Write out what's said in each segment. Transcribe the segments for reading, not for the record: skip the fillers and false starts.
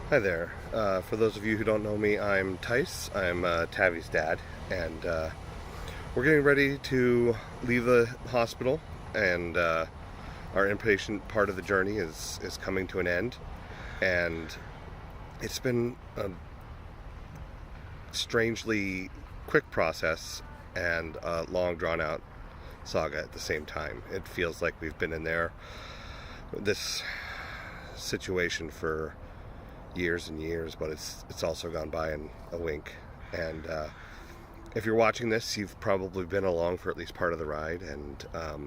Hi there. For those of you who don't know me, I'm Tyce. I'm Tavi's dad, and we're getting ready to leave the hospital, and our inpatient part of the journey is coming to an end. And it's been a strangely quick process and a long, drawn out saga at the same time. It feels like we've been in this situation for years and years, but it's also gone by in a wink. And if you're watching this, you've probably been along for at least part of the ride. And I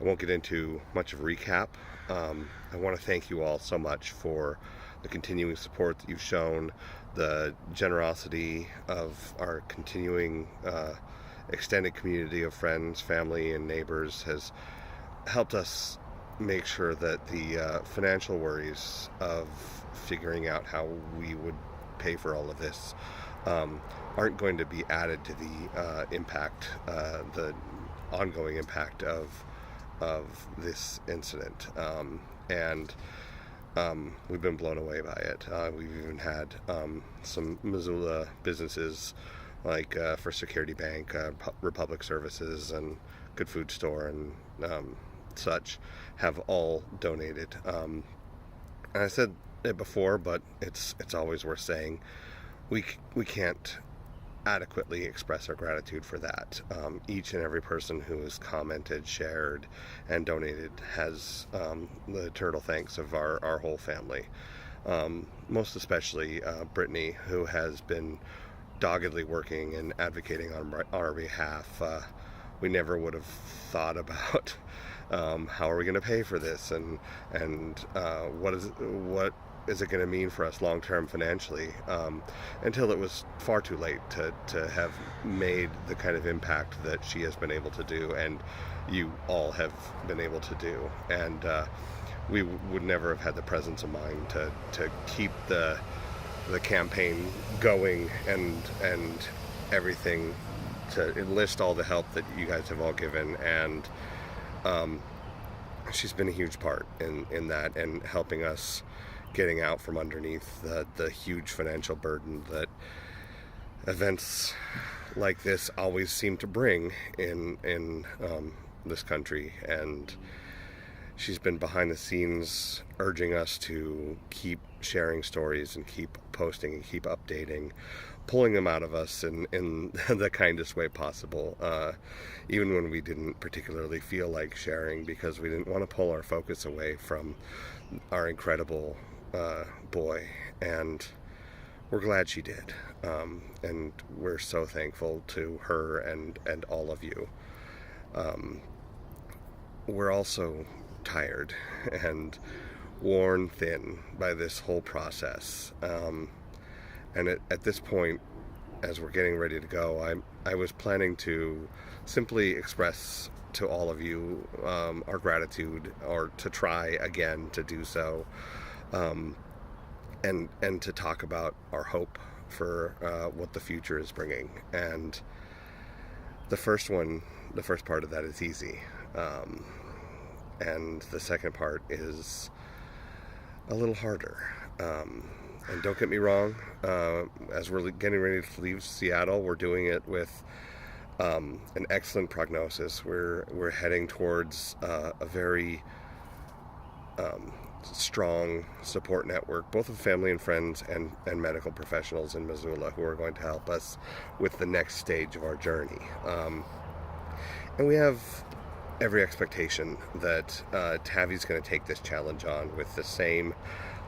won't get into much of a recap. I want to thank you all so much for the continuing support that you've shown, the generosity of our continuing extended community of friends, family, and neighbors has helped us make sure that the financial worries of figuring out how we would pay for all of this aren't going to be added to the ongoing impact of this incident. And we've been blown away by it. We've even had some Missoula businesses like First Security Bank, Republic Services, and Good Food Store, and such have all donated. And I said it before, but it's always worth saying. We can't adequately express our gratitude for that. Each and every person who has commented, shared, and donated has the eternal thanks of our whole family. Most especially Brittany, who has been doggedly working and advocating on our behalf. We never would have thought about how are we going to pay for this, and what is it going to mean for us long term financially, until it was far too late to have made the kind of impact that she has been able to do, and you all have been able to do. And we would never have had the presence of mind to keep the campaign going and everything, to enlist all the help that you guys have all given. And she's been a huge part in that, and helping us getting out from underneath the huge financial burden that events like this always seem to bring in this country. And she's been behind the scenes urging us to keep sharing stories and keep posting and keep updating, pulling them out of us in the kindest way possible, even when we didn't particularly feel like sharing, because we didn't want to pull our focus away from our incredible boy. And we're glad she did, and we're so thankful to her and all of you. We're also tired and worn thin by this whole process, and at this point, as we're getting ready to go, I was planning to simply express to all of you our gratitude, or to try again to do so, and to talk about our hope for what the future is bringing. And the first part of that is easy, and the second part is a little harder. And don't get me wrong, as we're getting ready to leave Seattle, we're doing it with an excellent prognosis. We're heading towards a very strong support network, both of family and friends and medical professionals in Missoula, who are going to help us with the next stage of our journey. And we have every expectation that Tavi's going to take this challenge on with the same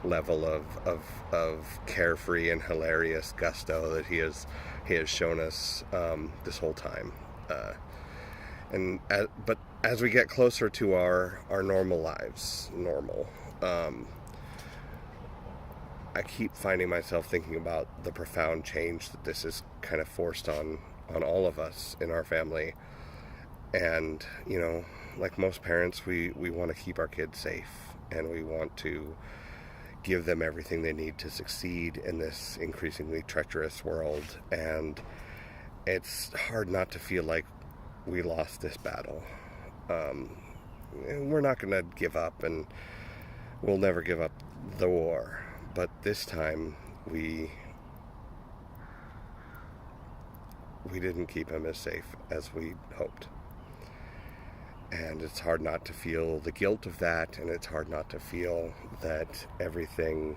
level of carefree and hilarious gusto that he has shown us this whole time. But as we get closer to our normal lives, I keep finding myself thinking about the profound change that this has kind of forced on all of us in our family. And, like most parents, we want to keep our kids safe, and we want to give them everything they need to succeed in this increasingly treacherous world. And it's hard not to feel like we lost this battle. We're not going to give up, and we'll never give up the war. But this time we didn't keep him as safe as we hoped. And it's hard not to feel the guilt of that, and it's hard not to feel that everything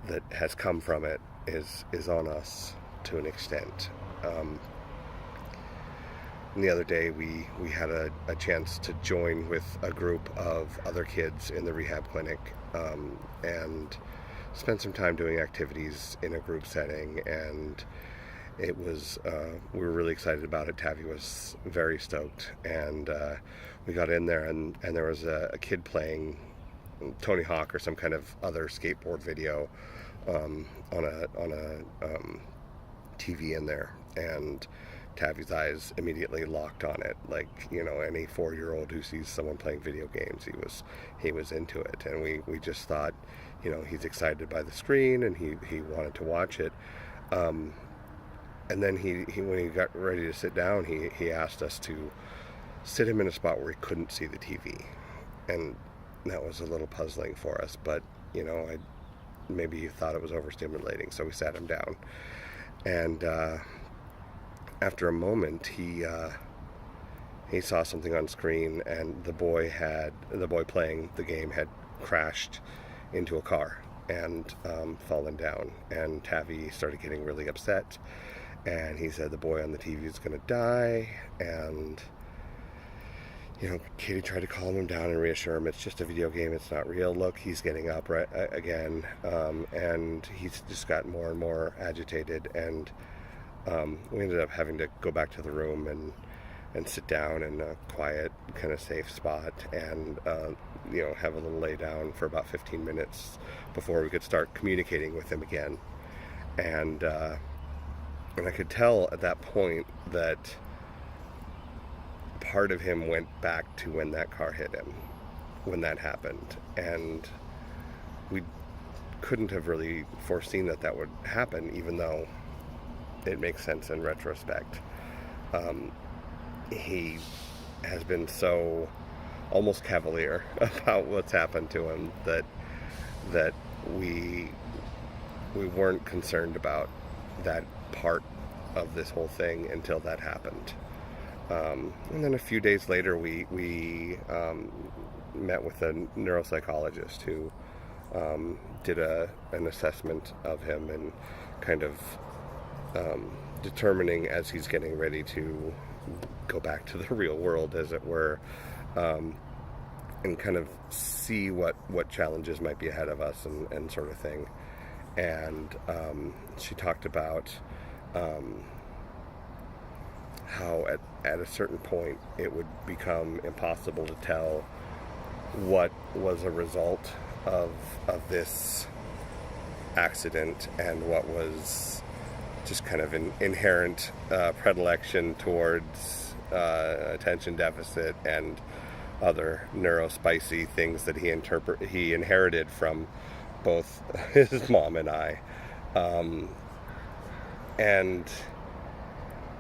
that has come from it is on us to an extent. And the other day we had a chance to join with a group of other kids in the rehab clinic, and spend some time doing activities in a group setting, and it was we were really excited about it. Tavi was very stoked, and we got in there, and there was a kid playing Tony Hawk or some kind of other skateboard video on a TV in there, and Tavi's eyes immediately locked on it, like, you know, any 4-year-old who sees someone playing video games. He was into it, and we just thought, you know, he's excited by the screen, and he wanted to watch it. And then he when he got ready to sit down, he asked us to sit him in a spot where he couldn't see the TV, and that was a little puzzling for us. But, you know, maybe he thought it was overstimulating, so we sat him down, and after a moment, he saw something on screen, and the boy playing the game had crashed into a car and fallen down, and Tavi started getting really upset. And he said the boy on the TV is going to die, and, you know, Katie tried to calm him down and reassure him it's just a video game, it's not real. Look, he's getting up right again, and he's just got more and more agitated, and we ended up having to go back to the room and sit down in a quiet, kind of safe spot, and you know, have a little lay down for about 15 minutes before we could start communicating with him again. And I could tell at that point that part of him went back to when that car hit him, when that happened. And we couldn't have really foreseen that would happen, even though it makes sense in retrospect. He has been so almost cavalier about what's happened to him that we weren't concerned about that part of this whole thing until that happened. And then a few days later, we met with a neuropsychologist who did an assessment of him, and kind of determining, as he's getting ready to go back to the real world, as it were, and kind of see what challenges might be ahead of us, and sort of thing. And she talked about how at a certain point it would become impossible to tell what was a result of this accident and what was just kind of an inherent predilection towards attention deficit and other neurospicy things that he inherited from both his mom and I. And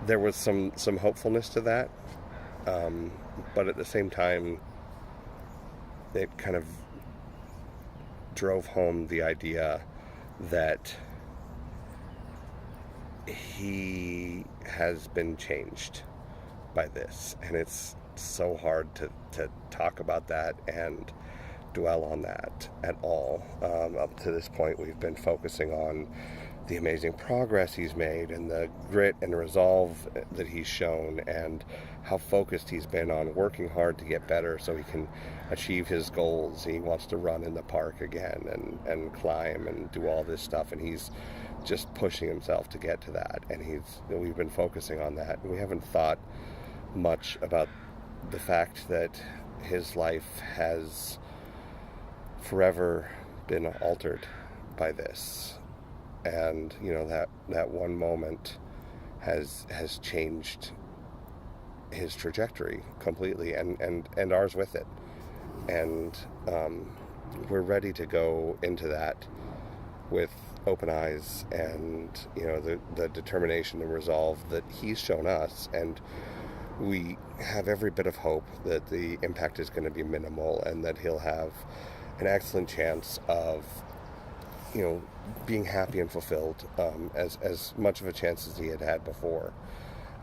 there was some hopefulness to that, but at the same time, it kind of drove home the idea that he has been changed by this, and it's so hard to talk about that and dwell on that at all. Up to this point, we've been focusing on the amazing progress he's made, and the grit and resolve that he's shown, and how focused he's been on working hard to get better so he can achieve his goals. He wants to run in the park again and climb and do all this stuff, and he's just pushing himself to get to that, and we've been focusing on that. We haven't thought much about the fact that his life has forever been altered by this. And, you know, that one moment has changed his trajectory completely, and ours with it. And we're ready to go into that with open eyes, and, you know, the determination and resolve that he's shown us. And we have every bit of hope that the impact is going to be minimal, and that he'll have an excellent chance of being happy and fulfilled, as much of a chance as he had had before.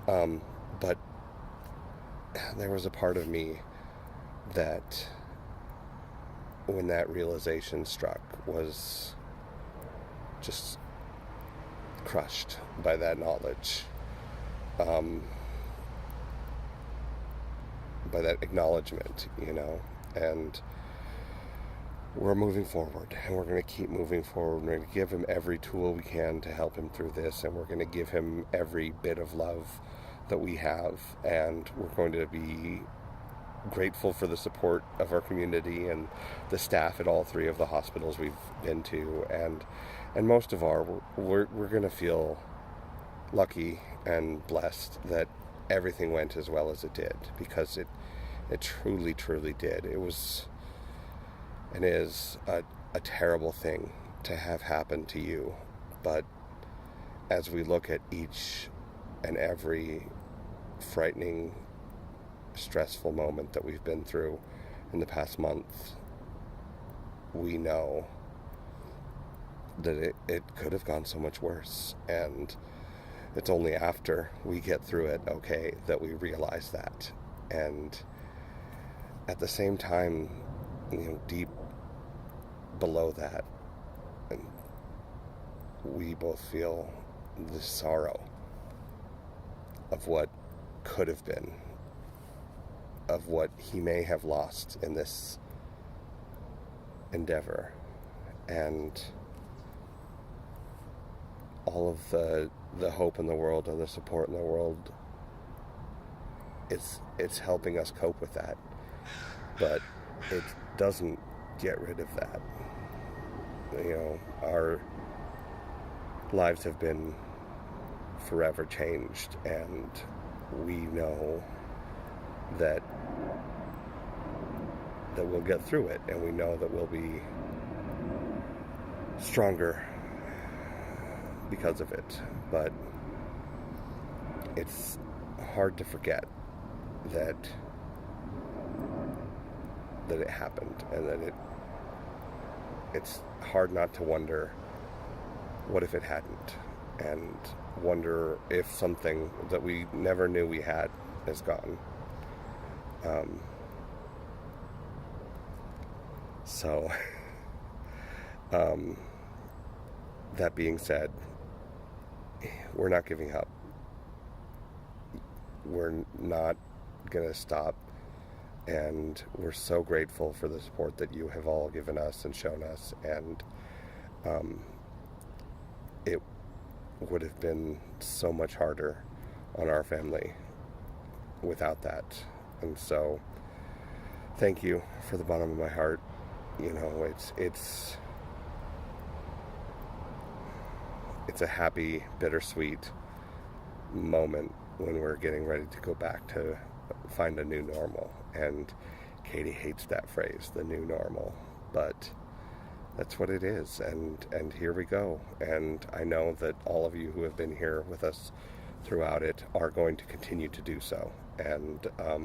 But there was a part of me that, when that realization struck, was just crushed by that knowledge, by that acknowledgement, and we're moving forward, and we're going to keep moving forward. We're going to give him every tool we can to help him through this, and we're going to give him every bit of love that we have, and we're going to be grateful for the support of our community and the staff at all three of the hospitals we've been to, and most of all, we're going to feel lucky and blessed that everything went as well as it did, because it truly, truly did. It was and is a terrible thing to have happen to you, but as we look at each and every frightening, stressful moment that we've been through in the past month, we know that it could have gone so much worse, and it's only after we get through it, okay, that we realize that. And at the same time, deep below that, and we both feel the sorrow of what could have been, of what he may have lost in this endeavor, and all of the hope in the world and the support in the world. It's helping us cope with that, but it doesn't get rid of that. Our lives have been forever changed, and we know that we'll get through it, and we know that we'll be stronger because of it. But it's hard to forget that it happened, and that it's hard not to wonder, what if it hadn't, and wonder if something that we never knew we had is gone. So that being said, we're not giving up. We're not going to stop, and we're so grateful for the support that you have all given us and shown us, and it would have been so much harder on our family without that. And so thank you for the bottom of my heart. It's a happy, bittersweet moment when we're getting ready to go back to find a new normal. And Katie hates that phrase, the new normal, but that's what it is. And here we go. And I know that all of you who have been here with us throughout it are going to continue to do so. And I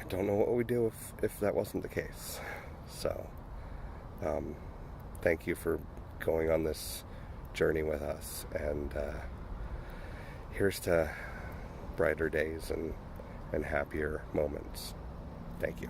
don't know what we'd do if that wasn't the case. So thank you for going on this journey with us, and here's to brighter days and happier moments. Thank you.